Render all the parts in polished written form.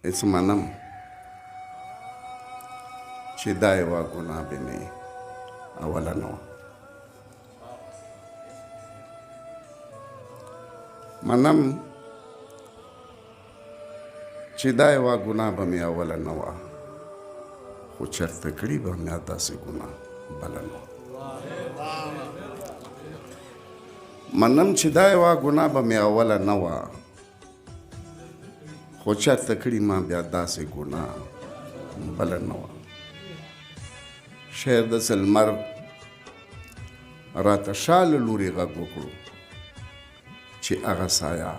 اس منم چې دا یوه ګناه به مې اوله نه وه. منم چې دا یوه ګناه به مې اوله نه وه، خو چېرته کړي به مې داسې ګناه بله نه وه. منم چې دا یوه ګناه به مې اوله نه وه، خو چېرته کړي ما بیا داسې ګناه بله نه وه. شعر داسې لمر راته شا له لورې غږ وکړو چې هغه سایه،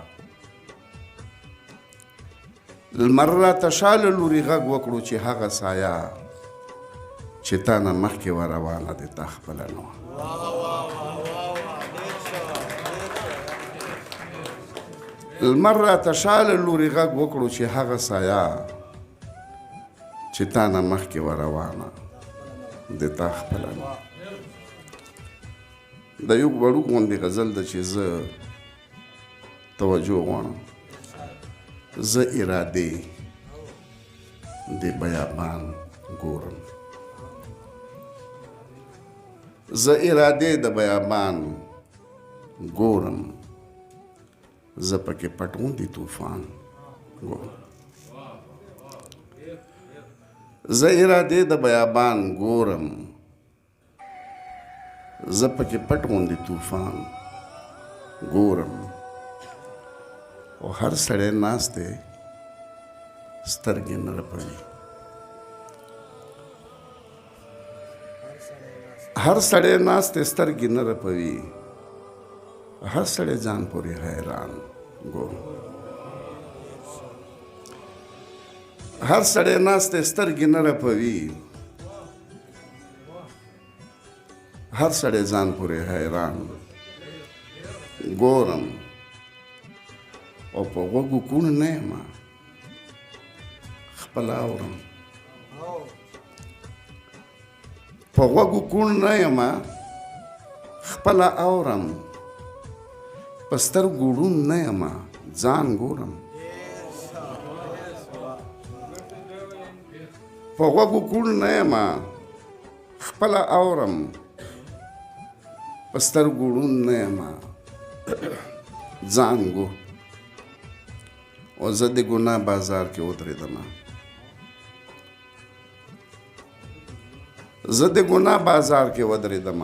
لمر راته شا له لورې غږ وکړو چې هغه سایه چې تا نه مخکې وروانه د تا خپله نه وه. لمر راته شا له لورې غږ وکړو چې هغه سایه چې تا نه مخکې وروانه د تا خپله نه. د یو وړوک غوندې غزل ده چې زه توجه غواړم. زه ارادې د بیابان ګورم، زه ارادې د بیابان ګورم، زه پکې پټون د طوفان ګورم. زه ارادې د بیابان ګورم، زه پکې پټ غوندې طوفان ګورم. او هر سړی ناست دی سترګې نه رپوي، هر سړی ناست دی سترګې نه رپوي، هر سړی ځان پورې حیران ګورم. هر سړی ناست دی سترګې نه رپوي، هر سړی ځان پورې حیران ګورم. او په غوږو کوڼ نه یم خپله اورم، په غوږو کوڼ نه یم خپله اورم، په سترګو ړوند نه یم ځان ګورم. په غوږو کوڼ نه یم خپله اورم، په سترګو ړوند نه یم ځان ګورم. او زه د ګناه بازار کې ودرېدم، زه د ګناه بازار کې ودرېدم،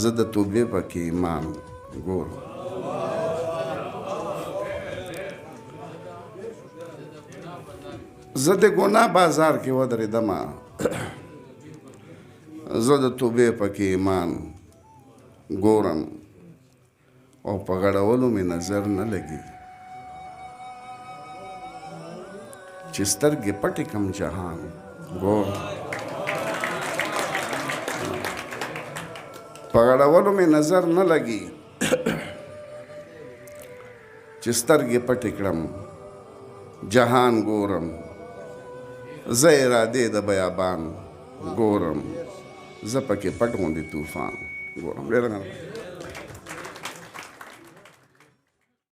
زه د توبې پکې ایمان ګورم. زه د ګناه بازار کې ودرېدم، زه د توبې پکې ایمان ګورم. او په غړولو مې نظر نه لګي چې سترګې پټې کم جهان ګورم. په غړولو مې نظر نه لګي چې سترګې پټې کړم جهان ګورم. زه ارادې د بیابان ګورم، زه پکې پټ غوندې طوفان ګورم.